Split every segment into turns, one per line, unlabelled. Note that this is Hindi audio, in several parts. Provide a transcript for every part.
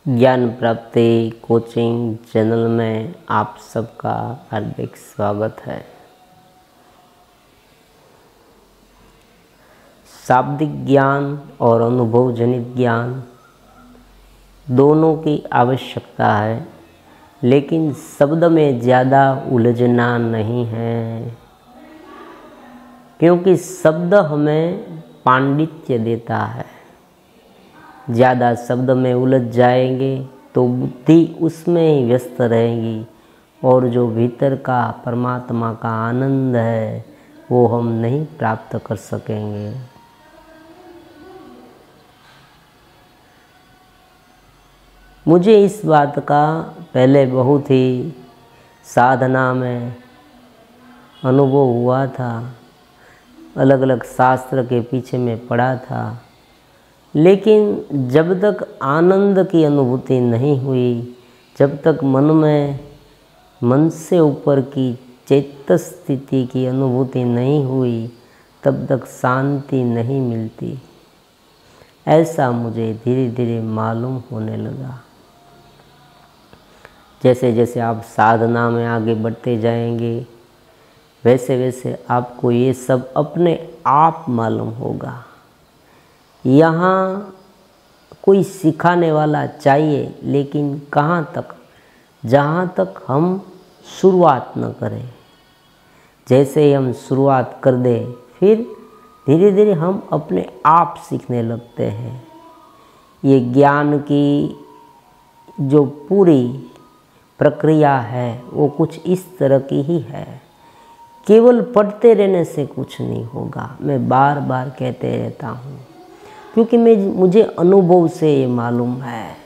ज्ञान प्राप्ति कोचिंग चैनल में आप सबका हार्दिक स्वागत है। शाब्दिक ज्ञान और अनुभव जनित ज्ञान दोनों की आवश्यकता है, लेकिन शब्द में ज़्यादा उलझना नहीं है, क्योंकि शब्द हमें पांडित्य देता है। ज़्यादा शब्द में उलझ जाएंगे तो बुद्धि उसमें ही व्यस्त रहेगी और जो भीतर का परमात्मा का आनंद है वो हम नहीं प्राप्त कर सकेंगे। मुझे इस बात का पहले बहुत ही साधना में अनुभव हुआ था, अलग अलग शास्त्र के पीछे में पढ़ा था, लेकिन जब तक आनंद की अनुभूति नहीं हुई, जब तक मन से ऊपर की चैतन्य स्थिति की अनुभूति नहीं हुई, तब तक शांति नहीं मिलती। ऐसा मुझे धीरे धीरे मालूम होने लगा। जैसे जैसे आप साधना में आगे बढ़ते जाएंगे, वैसे वैसे आपको ये सब अपने आप मालूम होगा। यहाँ कोई सिखाने वाला चाहिए, लेकिन कहाँ तक? जहाँ तक हम शुरुआत न करें। जैसे ही हम शुरुआत कर दें, फिर धीरे धीरे हम अपने आप सीखने लगते हैं। ये ज्ञान की जो पूरी प्रक्रिया है वो कुछ इस तरह की ही है। केवल पढ़ते रहने से कुछ नहीं होगा, मैं बार बार कहते रहता हूँ, क्योंकि मुझे अनुभव से ये मालूम है।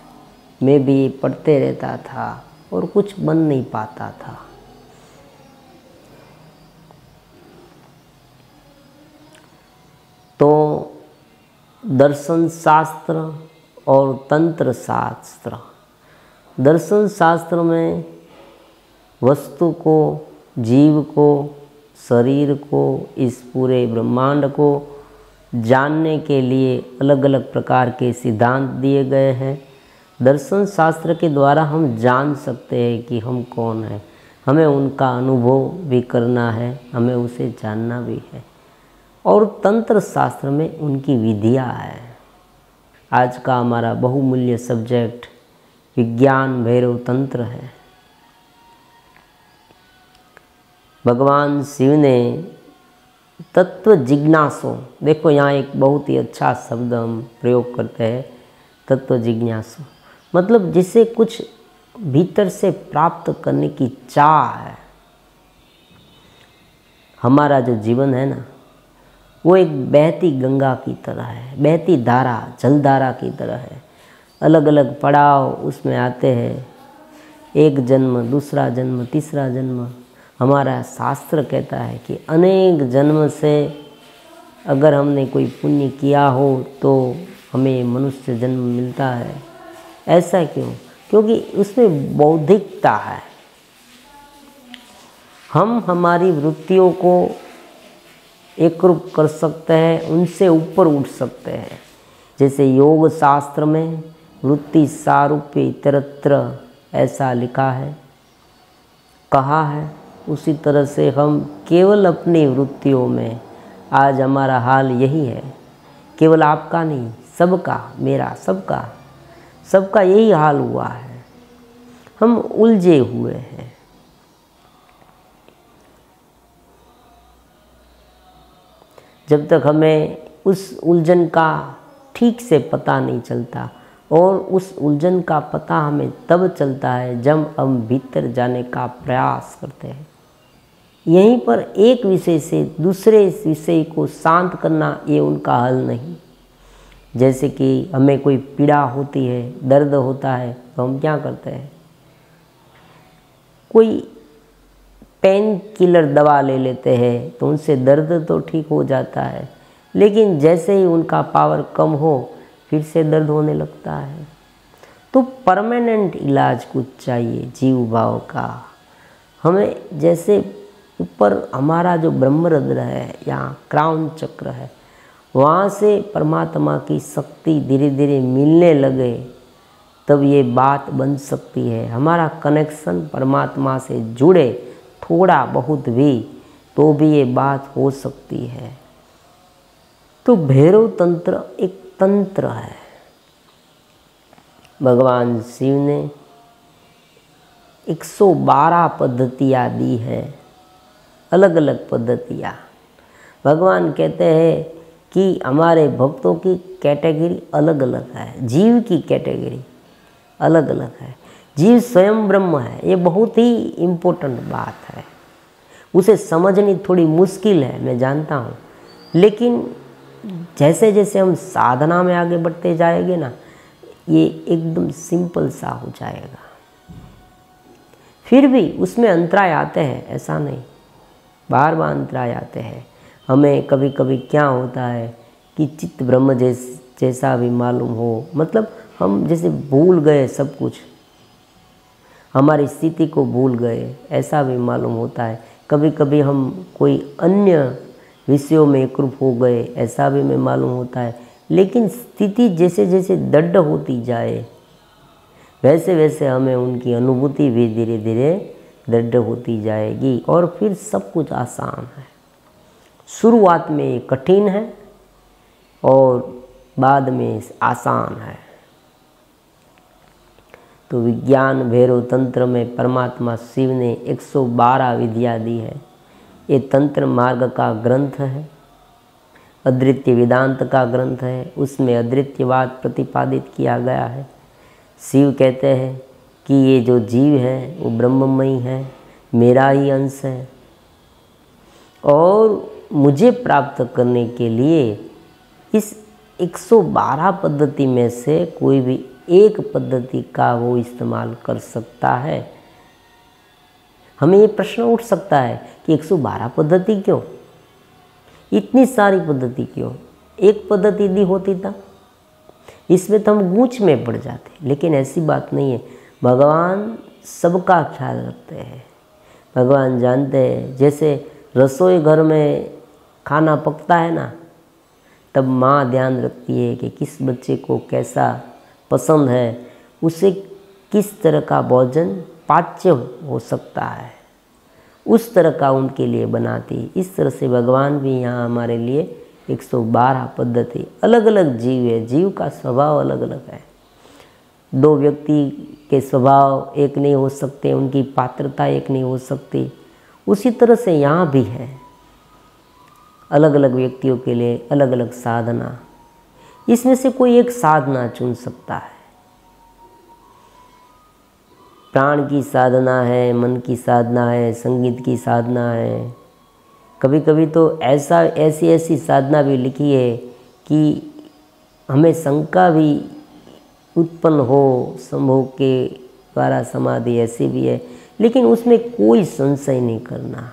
मैं भी पढ़ते रहता था और कुछ बन नहीं पाता था। तो दर्शन शास्त्र और तंत्र शास्त्र, दर्शन शास्त्र में वस्तु को, जीव को, शरीर को, इस पूरे ब्रह्मांड को जानने के लिए अलग अलग प्रकार के सिद्धांत दिए गए हैं। दर्शन शास्त्र के द्वारा हम जान सकते हैं कि हम कौन हैं। हमें उनका अनुभव भी करना है, हमें उसे जानना भी है। और तंत्र शास्त्र में उनकी विधियाँ है। आज का हमारा बहुमूल्य सब्जेक्ट विज्ञान भैरव तंत्र है। भगवान शिव ने तत्व जिज्ञासु, देखो यहाँ एक बहुत ही अच्छा शब्द हम प्रयोग करते हैं, तत्व जिज्ञासु, मतलब जिसे कुछ भीतर से प्राप्त करने की चाह है। हमारा जो जीवन है ना, वो एक बहती गंगा की तरह है, बहती धारा, जलधारा की तरह है। अलग अलग पड़ाव उसमें आते हैं, एक जन्म, दूसरा जन्म, तीसरा जन्म। हमारा शास्त्र कहता है कि अनेक जन्म से अगर हमने कोई पुण्य किया हो तो हमें मनुष्य जन्म मिलता है। ऐसा क्यों? क्योंकि उसमें बौद्धिकता है। हम हमारी वृत्तियों को एकरूप कर सकते हैं, उनसे ऊपर उठ सकते हैं। जैसे योग शास्त्र में वृत्ति सारूप्य इतरत्र ऐसा लिखा है, कहा है। उसी तरह से हम केवल अपनी वृत्तियों में, आज हमारा हाल यही है, केवल आपका नहीं, सबका, मेरा, सबका यही हाल हुआ है। हम उलझे हुए हैं। जब तक हमें उस उलझन का ठीक से पता नहीं चलता, और उस उलझन का पता हमें तब चलता है जब हम भीतर जाने का प्रयास करते हैं। यहीं पर एक विषय से दूसरे विषय को शांत करना, ये उनका हल नहीं। जैसे कि हमें कोई पीड़ा होती है, दर्द होता है, तो हम क्या करते हैं? कोई पेन किलर दवा ले लेते हैं, तो उनसे दर्द तो ठीक हो जाता है, लेकिन जैसे ही उनका पावर कम हो, फिर से दर्द होने लगता है। तो परमानेंट इलाज कुछ चाहिए जीव भाव का। हमें जैसे ऊपर हमारा जो ब्रह्मरंध्र है, यहाँ क्राउन चक्र है, वहाँ से परमात्मा की शक्ति धीरे धीरे मिलने लगे, तब ये बात बन सकती है। हमारा कनेक्शन परमात्मा से जुड़े थोड़ा बहुत भी, तो भी ये बात हो सकती है। तो भैरव तंत्र एक तंत्र है। भगवान शिव ने 112 पद्धतियाँ दी है, अलग अलग पद्धतियाँ। भगवान कहते हैं कि हमारे भक्तों की कैटेगरी अलग अलग है, जीव की कैटेगरी अलग अलग है। जीव स्वयं ब्रह्म है, ये बहुत ही इम्पोर्टेंट बात है। उसे समझनी थोड़ी मुश्किल है, मैं जानता हूँ, लेकिन जैसे जैसे हम साधना में आगे बढ़ते जाएंगे ना, ये एकदम सिंपल सा हो जाएगा। फिर भी उसमें अंतराय आते हैं, ऐसा नहीं, बार बार अंतराय आते हैं। हमें कभी कभी क्या होता है कि चित्त ब्रह्म जैसा भी मालूम हो, मतलब हम जैसे भूल गए सब कुछ, हमारी स्थिति को भूल गए, ऐसा भी मालूम होता है। कभी कभी हम कोई अन्य विषयों में एकरूप हो गए, ऐसा भी हमें मालूम होता है। लेकिन स्थिति जैसे जैसे दृढ़ होती जाए, वैसे वैसे हमें उनकी अनुभूति भी धीरे धीरे दृढ़ होती जाएगी, और फिर सब कुछ आसान है। शुरुआत में ये कठिन है और बाद में आसान है। तो विज्ञान भैरव तंत्र में परमात्मा शिव ने 112 विधियाँ दी है। ये तंत्र मार्ग का ग्रंथ है, अद्वितीय वेदांत का ग्रंथ है। उसमें अद्वितीयवाद प्रतिपादित किया गया है। शिव कहते हैं कि ये जो जीव है वो ब्रह्ममयी है, मेरा ही अंश है, और मुझे प्राप्त करने के लिए इस 112 पद्धति में से कोई भी एक पद्धति का वो इस्तेमाल कर सकता है। हमें ये प्रश्न उठ सकता है कि 112 पद्धति क्यों, इतनी सारी पद्धति क्यों, एक पद्धति दी होती था, इसमें तो हम गूंच में पड़ जाते। लेकिन ऐसी बात नहीं है। भगवान सबका ख्याल रखते हैं। भगवान जानते हैं, जैसे रसोई घर में खाना पकता है ना, तब माँ ध्यान रखती है कि किस बच्चे को कैसा पसंद है, उसे किस तरह का भोजन पाच्य हो सकता है, उस तरह का उनके लिए बनाती। इस तरह से भगवान भी यहाँ हमारे लिए 112 पद्धति, अलग अलग जीव है, जीव का स्वभाव अलग अलग है। दो व्यक्ति के स्वभाव एक नहीं हो सकते, उनकी पात्रता एक नहीं हो सकती। उसी तरह से यहाँ भी है, अलग अलग व्यक्तियों के लिए अलग अलग साधना। इसमें से कोई एक साधना चुन सकता है। प्राण की साधना है, मन की साधना है, संगीत की साधना है। कभी कभी तो ऐसी साधना भी लिखी है कि हमें शंका भी उत्पन्न हो, संभोग के द्वारा समाधि, ऐसी भी है। लेकिन उसमें कोई संशय नहीं करना।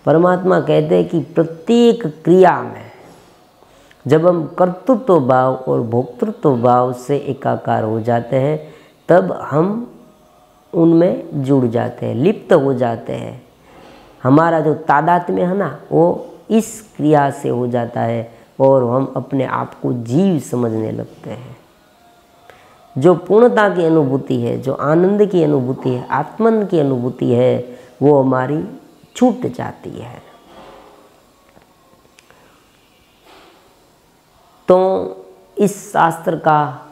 परमात्मा कहते हैं कि प्रत्येक क्रिया में जब हम कर्तृत्व भाव और भोक्तृत्व भाव से एकाकार हो जाते हैं, तब हम उनमें जुड़ जाते हैं, लिप्त हो जाते हैं। हमारा जो तादात्म्य है ना, वो इस क्रिया से हो जाता है, और हम अपने आप को जीव समझने लगते हैं। जो पूर्णता की अनुभूति है, जो आनंद की अनुभूति है, आत्मन की अनुभूति है, वो हमारी छूट जाती है। तो इस शास्त्र का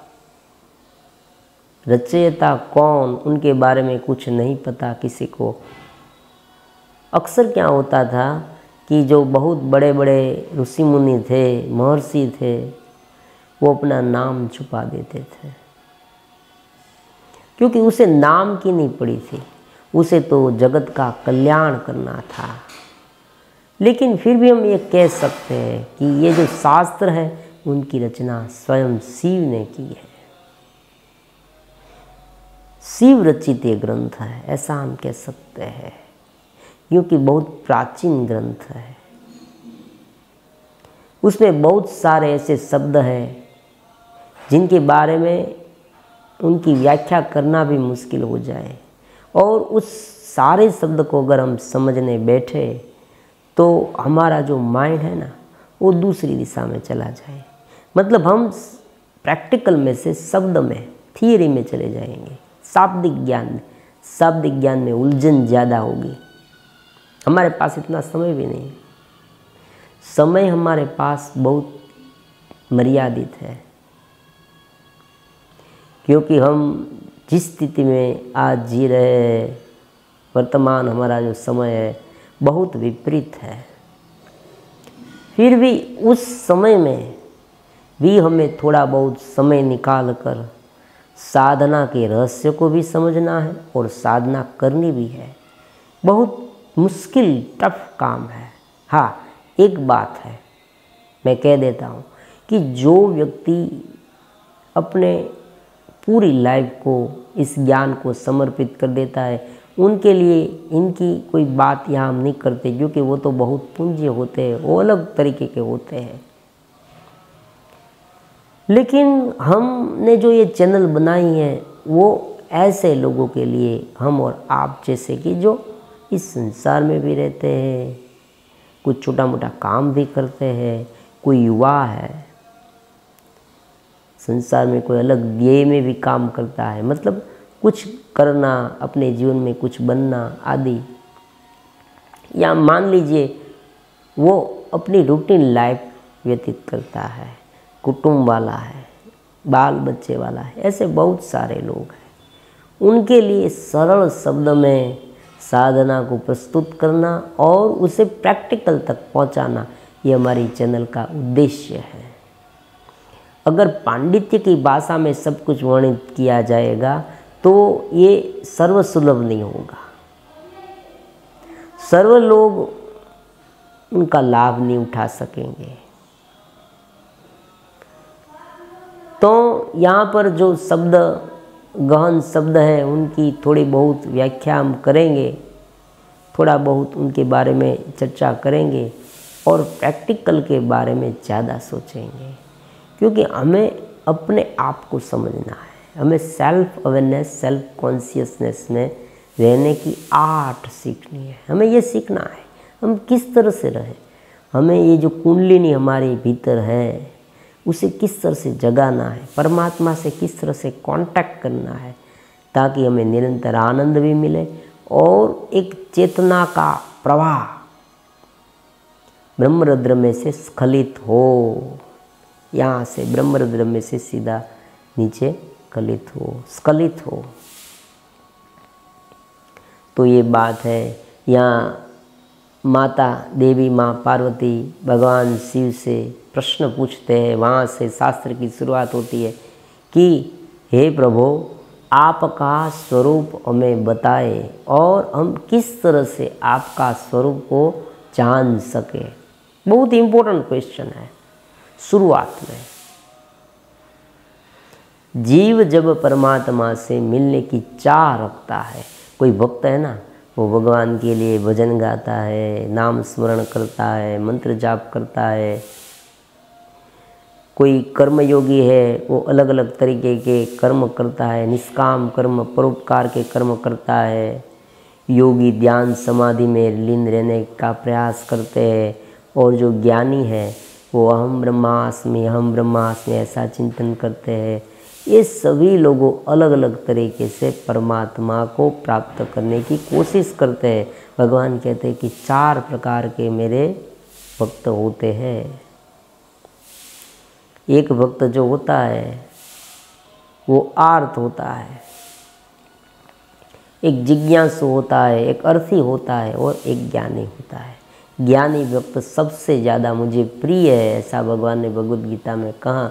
रचयिता कौन, उनके बारे में कुछ नहीं पता किसी को। अक्सर क्या होता था कि जो बहुत बड़े बड़े ऋषि मुनि थे, महर्षि थे, वो अपना नाम छुपा देते थे, क्योंकि उसे नाम की नहीं पड़ी थी, उसे तो जगत का कल्याण करना था। लेकिन फिर भी हम ये कह सकते हैं कि ये जो शास्त्र है, उनकी रचना स्वयं शिव ने की है। शिव रचित ये ग्रंथ है, ऐसा हम कह सकते हैं, क्योंकि बहुत प्राचीन ग्रंथ है। उसमें बहुत सारे ऐसे शब्द हैं जिनके बारे में उनकी व्याख्या करना भी मुश्किल हो जाए, और उस सारे शब्द को अगर हम समझने बैठे तो हमारा जो माइंड है ना, वो दूसरी दिशा में चला जाए। मतलब हम प्रैक्टिकल में से शब्द में थियरी में चले जाएंगे, शाब्दिक ज्ञान में उलझन ज़्यादा होगी। हमारे पास इतना समय भी नहीं, समय हमारे पास बहुत मर्यादित है, क्योंकि हम जिस स्थिति में आज जी रहे हैं, वर्तमान हमारा जो समय है बहुत विपरीत है। फिर भी उस समय में भी हमें थोड़ा बहुत समय निकाल कर साधना के रहस्य को भी समझना है और साधना करनी भी है। बहुत मुश्किल टफ काम है। हाँ, एक बात है मैं कह देता हूँ कि जो व्यक्ति अपने पूरी लाइफ को इस ज्ञान को समर्पित कर देता है, उनके लिए इनकी कोई बात यहाँ हम नहीं करते, क्योंकि वो तो बहुत पुंज होते हैं, वो अलग तरीके के होते हैं। लेकिन हमने जो ये चैनल बनाई है वो ऐसे लोगों के लिए, हम और आप जैसे कि जो इस संसार में भी रहते हैं, कुछ छोटा मोटा काम भी करते हैं, कोई युवा है संसार में, कोई अलग ध्येय में भी काम करता है, मतलब कुछ करना, अपने जीवन में कुछ बनना आदि। या मान लीजिए वो अपनी रूटीन लाइफ व्यतीत करता है, कुटुंब वाला है, बाल बच्चे वाला है, ऐसे बहुत सारे लोग हैं। उनके लिए सरल शब्द में साधना को प्रस्तुत करना और उसे प्रैक्टिकल तक पहुंचाना, ये हमारी चैनल का उद्देश्य है। अगर पांडित्य की भाषा में सब कुछ वर्णित किया जाएगा तो ये सर्वसुलभ नहीं होगा, सर्व लोग उनका लाभ नहीं उठा सकेंगे। तो यहाँ पर जो शब्द, गहन शब्द है, उनकी थोड़ी बहुत व्याख्या हम करेंगे, थोड़ा बहुत उनके बारे में चर्चा करेंगे और प्रैक्टिकल के बारे में ज़्यादा सोचेंगे, क्योंकि हमें अपने आप को समझना है। हमें सेल्फ अवेयरनेस, सेल्फ कॉन्शियसनेस में रहने की आर्ट सीखनी है। हमें ये सीखना है हम किस तरह से रहें, हमें ये जो कुंडलिनी हमारे भीतर है उसे किस तरह से जगाना है, परमात्मा से किस तरह से कांटेक्ट करना है, ताकि हमें निरंतर आनंद भी मिले और एक चेतना का प्रवाह ब्रह्मरंध्र में से स्खलित हो, यहाँ से ब्रह्मरंध्र में से सीधा नीचे स्खलित हो। तो ये बात है। यहाँ माता देवी माँ पार्वती भगवान शिव से प्रश्न पूछते हैं, वहाँ से शास्त्र की शुरुआत होती है कि हे प्रभु, आपका स्वरूप हमें बताए और हम किस तरह से आपका स्वरूप को जान सके। बहुत इम्पोर्टेंट क्वेश्चन है शुरुआत में। जीव जब परमात्मा से मिलने की चाह रखता है, कोई भक्त है ना, वो भगवान के लिए भजन गाता है, नाम स्मरण करता है, मंत्र जाप करता है। कोई कर्मयोगी है, वो अलग अलग तरीके के कर्म करता है, निष्काम कर्म, परोपकार के कर्म करता है। योगी ध्यान समाधि में लीन रहने का प्रयास करते हैं, और जो ज्ञानी है वो अहम ब्रह्मास्मि ऐसा चिंतन करते हैं। ये सभी लोगों अलग अलग तरीके से परमात्मा को प्राप्त करने की कोशिश करते हैं। भगवान कहते हैं कि 4 प्रकार के मेरे भक्त होते हैं। एक भक्त जो होता है वो आर्त होता है, एक जिज्ञासु होता है, एक अर्थी होता है और एक ज्ञानी होता है। ज्ञानी भक्त सबसे ज़्यादा मुझे प्रिय है, ऐसा भगवान ने भगवद गीता में कहा,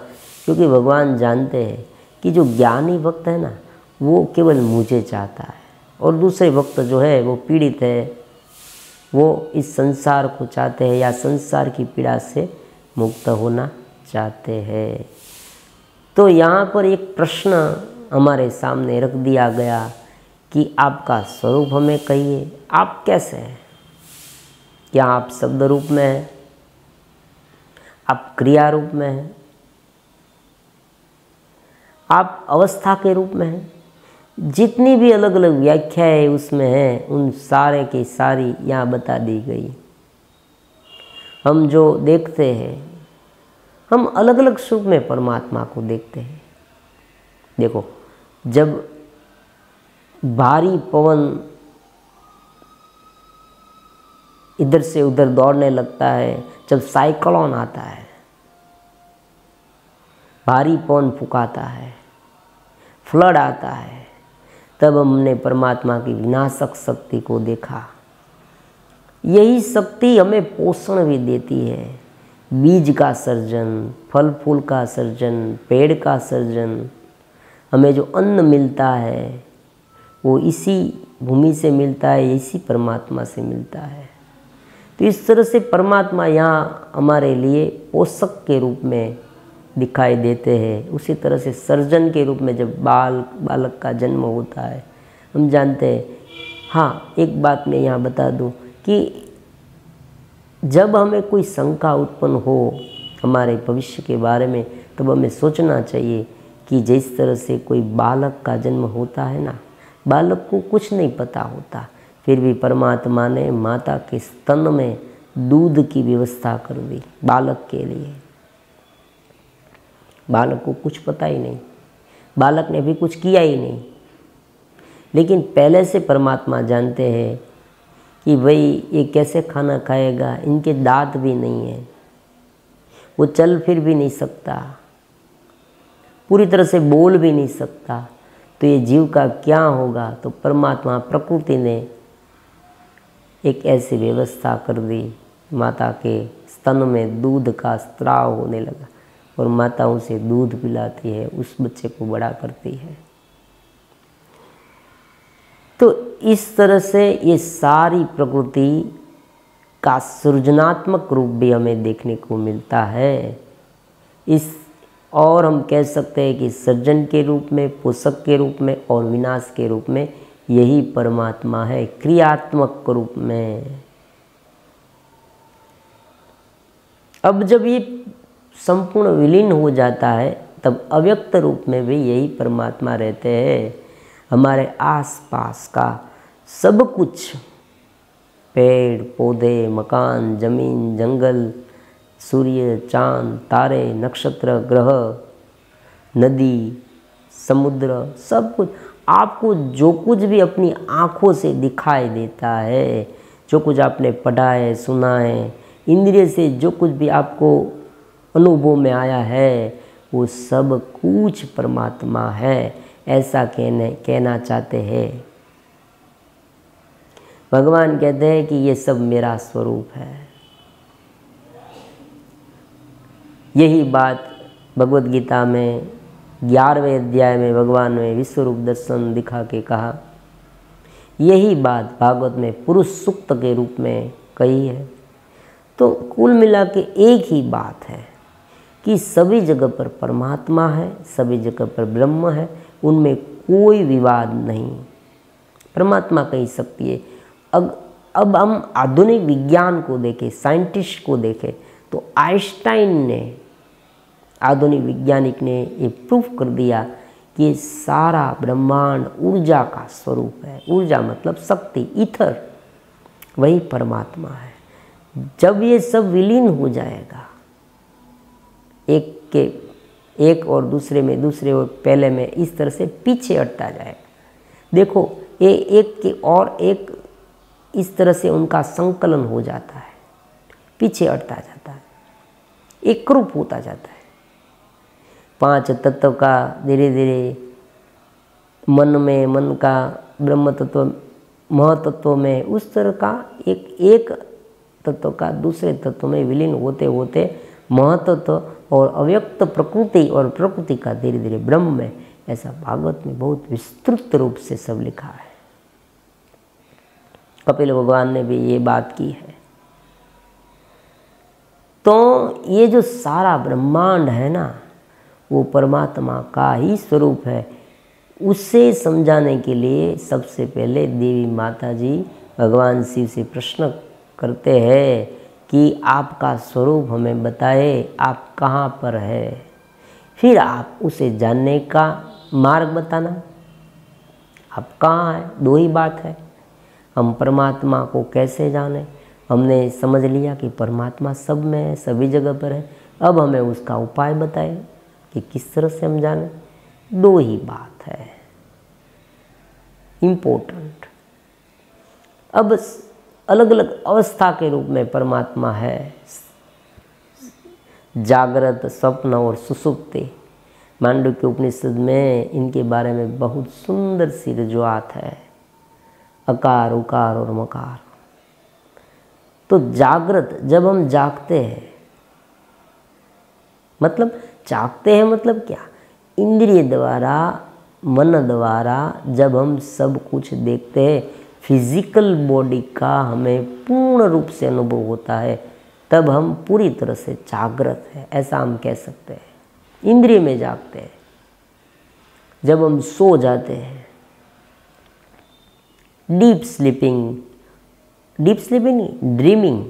क्योंकि भगवान जानते हैं कि जो ज्ञानी भक्त है ना, वो केवल मुझे चाहता है, और दूसरे भक्त जो है वो पीड़ित है, वो इस संसार को चाहते हैं या संसार की पीड़ा से मुक्त होना चाहते हैं। तो यहाँ पर एक प्रश्न हमारे सामने रख दिया गया कि आपका स्वरूप हमें कहिए, आप कैसे हैं? क्या आप शब्द रूप में हैं? आप क्रिया रूप में हैं? आप अवस्था के रूप में हैं? जितनी भी अलग अलग व्याख्याएं उसमें हैं, उन सारे की सारी यहाँ बता दी गई। हम जो देखते हैं, हम अलग अलग स्वरूप में परमात्मा को देखते हैं। देखो, जब भारी पवन इधर से उधर दौड़ने लगता है, जब साइक्लोन आता है, भारी पवन फुकाता है, फ्लड आता है, तब हमने परमात्मा की विनाशक शक्ति को देखा। यही शक्ति हमें पोषण भी देती है, बीज का सर्जन, फल फूल का सर्जन, पेड़ का सर्जन। हमें जो अन्न मिलता है वो इसी भूमि से मिलता है, इसी परमात्मा से मिलता है। तो इस तरह से परमात्मा यहाँ हमारे लिए पोषक के रूप में दिखाई देते हैं। उसी तरह से सर्जन के रूप में जब बालक का जन्म होता है, हम जानते हैं। हाँ, एक बात मैं यहाँ बता दूँ कि जब हमें कोई शंका उत्पन्न हो हमारे भविष्य के बारे में, तब हमें सोचना चाहिए कि जिस तरह से कोई बालक का जन्म होता है ना, बालक को कुछ नहीं पता होता, फिर भी परमात्मा ने माता के स्तन में दूध की व्यवस्था कर दी बालक के लिए। बालक को कुछ पता ही नहीं, बालक ने भी कुछ किया ही नहीं, लेकिन पहले से परमात्मा जानते हैं कि भाई ये कैसे खाना खाएगा, इनके दांत भी नहीं है, वो चल फिर भी नहीं सकता, पूरी तरह से बोल भी नहीं सकता, तो ये जीव का क्या होगा। तो परमात्मा प्रकृति ने एक ऐसी व्यवस्था कर दी, माता के स्तन में दूध का स्त्राव होने लगा और माता उसे दूध पिलाती है, उस बच्चे को बड़ा करती है। तो इस तरह से ये सारी प्रकृति का सृजनात्मक रूप भी हमें देखने को मिलता है। और हम कह सकते हैं कि सर्जन के रूप में, पोषक के रूप में और विनाश के रूप में यही परमात्मा है, क्रियात्मक रूप में। अब जब ये संपूर्ण विलीन हो जाता है, तब अव्यक्त रूप में भी यही परमात्मा रहते हैं। हमारे आसपास का सब कुछ, पेड़ पौधे, मकान, जमीन, जंगल, सूर्य, चांद, तारे, नक्षत्र, ग्रह, नदी, समुद्र, सब कुछ, आपको जो कुछ भी अपनी आँखों से दिखाई देता है, जो कुछ आपने पढ़ा है, सुना है, इंद्रिय से जो कुछ भी आपको अनुभव में आया है, वो सब कुछ परमात्मा है, ऐसा कहना चाहते हैं। भगवान कहते हैं कि ये सब मेरा स्वरूप है। यही बात भगवत गीता में 11वें अध्याय में भगवान ने विश्व रूप दर्शन दिखा के कहा। यही बात भागवत में पुरुष सूक्त के रूप में कही है। तो कुल मिला के एक ही बात है कि सभी जगह पर परमात्मा है, सभी जगह पर ब्रह्म है, उनमें कोई विवाद नहीं। परमात्मा कही शक्ति है। अब हम आधुनिक विज्ञान को देखें, साइंटिस्ट को देखें, तो आइंस्टाइन ने, आधुनिक वैज्ञानिक ने ये प्रूफ कर दिया कि सारा ब्रह्मांड ऊर्जा का स्वरूप है। ऊर्जा मतलब शक्ति, ईथर, वही परमात्मा है। जब ये सब विलीन हो जाएगा, एक और दूसरे में, दूसरे और पहले में, इस तरह से पीछे हटता जाएगा। देखो, ये एक के और एक इस तरह से उनका संकलन हो जाता है, पीछे हटता जाता है, एक रूप होता जाता है। 5 तत्व का धीरे धीरे मन में, मन का ब्रह्म तत्व, महतत्व में, उस तरह का एक तत्व का दूसरे तत्व में विलीन होते होते महतत्व और अव्यक्त प्रकृति और प्रकृति का धीरे धीरे ब्रह्म में, ऐसा भागवत में बहुत विस्तृत रूप से सब लिखा है। कपिल भगवान ने भी ये बात की है। तो ये जो सारा ब्रह्मांड है ना, वो परमात्मा का ही स्वरूप है। उसे समझाने के लिए सबसे पहले देवी माता जी भगवान शिव से प्रश्न करते हैं कि आपका स्वरूप हमें बताए, आप कहाँ पर है, फिर आप उसे जानने का मार्ग बताना। आप कहाँ हैं, 2 ही बात है। हम परमात्मा को कैसे जाने? हमने समझ लिया कि परमात्मा सब में है, सभी जगह पर है। अब हमें उसका उपाय बताए कि किस तरह से हम जाने। 2 ही बात है। इम्पोर्टेंट। अब अलग अलग अवस्था के रूप में परमात्मा है, जागृत, स्वप्न और सुषुप्ति। मांडुक्य उपनिषद में इनके बारे में बहुत सुंदर सी रजुआत है, अकार, उकार और मकार। तो जागृत, जब हम जागते हैं, मतलब जागते हैं मतलब क्या, इंद्रिय द्वारा, मन द्वारा जब हम सब कुछ देखते हैं, फिजिकल बॉडी का हमें पूर्ण रूप से अनुभव होता है, तब हम पूरी तरह से जागृत हैं, ऐसा हम कह सकते हैं। इंद्रिय में जागते हैं। जब हम सो जाते हैं, डीप स्लीपिंग नहीं,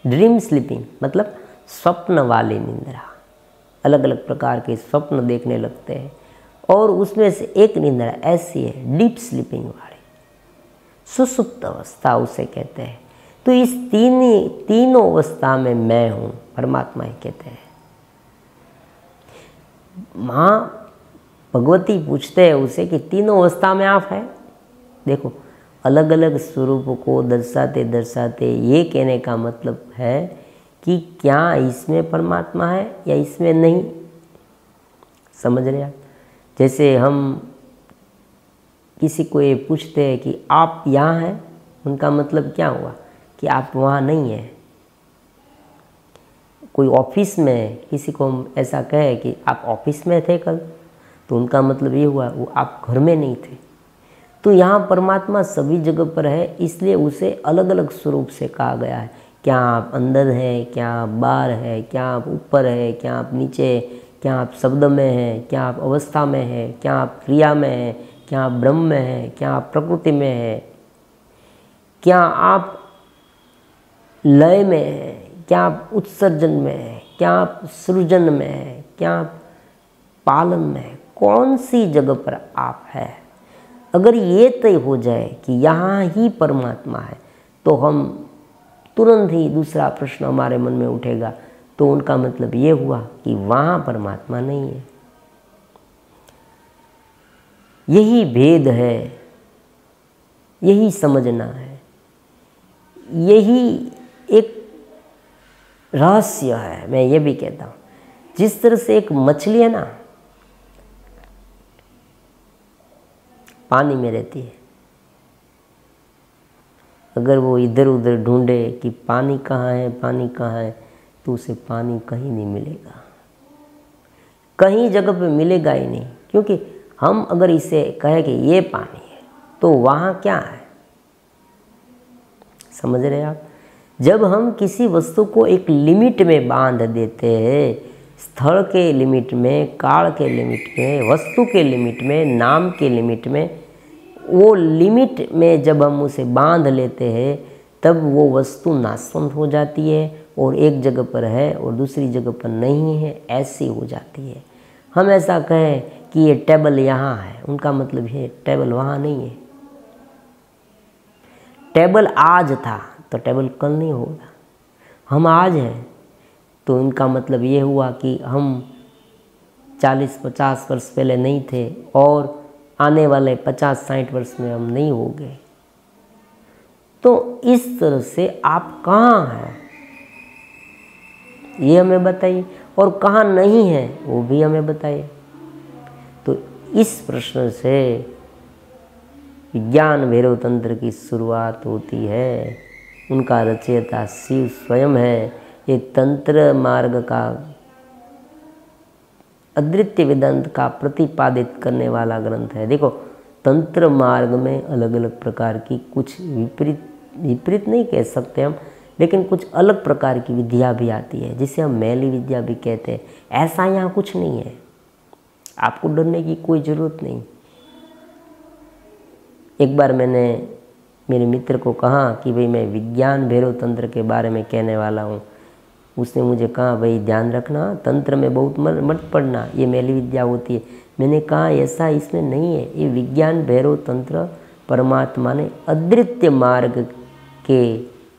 ड्रीम स्लीपिंग मतलब स्वप्न वाली निंद्रा। अलग अलग प्रकार के स्वप्न देखने लगते हैं और उसमें से एक निंद्रा ऐसी है डीप स्लीपिंग वाली, सुसुप्त अवस्था उसे कहते हैं। तो इस तीनों अवस्था में मैं हूँ, परमात्मा ही कहते हैं। माँ भगवती पूछते हैं उसे कि तीनों अवस्था में आप हैं। देखो, अलग अलग स्वरूप को दर्शाते दर्शाते ये कहने का मतलब है कि क्या इसमें परमात्मा है या इसमें नहीं। समझ रहे आप? जैसे हम किसी को ये पूछते हैं कि आप यहाँ हैं, उनका मतलब क्या हुआ कि आप वहाँ नहीं हैं। कोई ऑफिस में किसी को हम ऐसा कहे कि आप ऑफिस में थे कल, तो उनका मतलब ये हुआ वो आप घर में नहीं थे। तो यहाँ परमात्मा सभी जगह पर है, इसलिए उसे अलग अलग स्वरूप से कहा गया है। क्या आप अंदर हैं, क्या आप बाहर हैं, क्या आप ऊपर हैं, क्या आप नीचे, क्या आप शब्द में हैं, क्या आप अवस्था में हैं, क्या आप क्रिया में हैं, क्या आप ब्रह्म में हैं, क्या आप प्रकृति में हैं, क्या आप लय में हैं, क्या आप उत्सर्जन में हैं, क्या आप सृजन में हैं, क्या आप पालन में हैं, कौन सी जगह पर आप हैं। अगर ये तय हो जाए कि यहाँ ही परमात्मा है, तो हम तुरंत ही दूसरा प्रश्न हमारे मन में उठेगा, तो उनका मतलब ये हुआ कि वहाँ परमात्मा नहीं है। यही भेद है, यही समझना है, यही एक रहस्य है। मैं ये भी कहता हूँ, जिस तरह से एक मछली है ना, पानी में रहती है, अगर वो इधर उधर ढूंढे कि पानी कहाँ है, पानी कहाँ है, तो उसे पानी कहीं नहीं मिलेगा, कहीं जगह पे मिलेगा ही नहीं। क्योंकि हम अगर इसे कहें कि ये पानी है, तो वहाँ क्या है। समझ रहे आप? जब हम किसी वस्तु को एक लिमिट में बांध देते हैं, स्थल के लिमिट में, काल के लिमिट में, वस्तु के लिमिट में, नाम के लिमिट में, वो लिमिट में जब हम उसे बांध लेते हैं, तब वो वस्तु नाशवंत हो जाती है और एक जगह पर है और दूसरी जगह पर नहीं है, ऐसी हो जाती है। हम ऐसा कहें कि ये टेबल यहाँ है, उनका मतलब ये टेबल वहाँ नहीं है। टेबल आज था तो टेबल कल नहीं होगा। हम आज हैं तो इनका मतलब ये हुआ कि हम 40-50 वर्ष पहले नहीं थे और आने वाले 50-60 वर्ष में हम नहीं होंगे। तो इस तरह से आप कहाँ हैं ये हमें बताइए, और कहाँ नहीं है वो भी हमें बताइए। तो इस प्रश्न से विज्ञान भैरव तंत्र की शुरुआत होती है। उनका रचयिता शिव स्वयं है। ये तंत्र मार्ग का, अद्वितीय वेदांत का प्रतिपादित करने वाला ग्रंथ है। देखो, तंत्र मार्ग में अलग अलग प्रकार की कुछ विपरीत नहीं कह सकते हम, लेकिन कुछ अलग प्रकार की विद्या भी आती है, जिसे हम मैली विद्या भी कहते हैं। ऐसा यहाँ कुछ नहीं है, आपको डरने की कोई ज़रूरत नहीं। एक बार मैंने मेरे मित्र को कहा कि भाई मैं विज्ञान भैरव तंत्र के बारे में कहने वाला हूँ। उसने मुझे कहा भाई ध्यान रखना, तंत्र में बहुत मत पढ़ना, ये मैली विद्या होती है। मैंने कहा ऐसा इसमें नहीं है, ये विज्ञान भैरव तंत्र परमात्मा ने अद्वितीय मार्ग के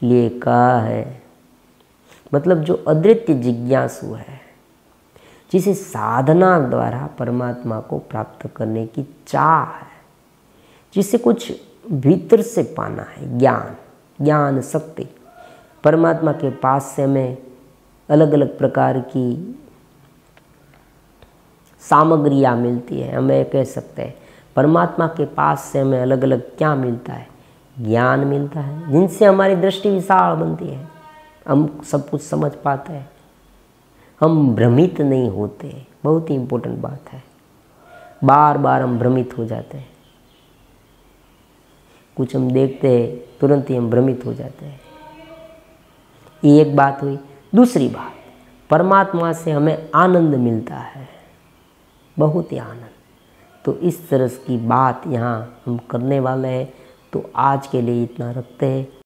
लिए कहा है। मतलब जो अद्वितीय जिज्ञासु है, जिसे साधना द्वारा परमात्मा को प्राप्त करने की चाह है, जिसे कुछ भीतर से पाना है, ज्ञान, ज्ञान शक्ति। परमात्मा के पास से हमें अलग अलग प्रकार की सामग्रियाँ मिलती है। हम ये कह सकते हैं परमात्मा के पास से हमें अलग अलग क्या मिलता है, ज्ञान मिलता है, जिनसे हमारी दृष्टि विशाल बनती है, हम सब कुछ समझ पाते हैं, हम भ्रमित नहीं होते। बहुत ही इम्पोर्टेंट बात है। बार बार हम भ्रमित हो जाते हैं, कुछ हम देखते हैं तुरंत ही हम भ्रमित हो जाते हैं। ये एक बात हुई। दूसरी बात, परमात्मा से हमें आनंद मिलता है, बहुत ही आनंद। तो इस तरह की बात यहाँ हम करने वाले हैं। तो आज के लिए इतना रखते हैं।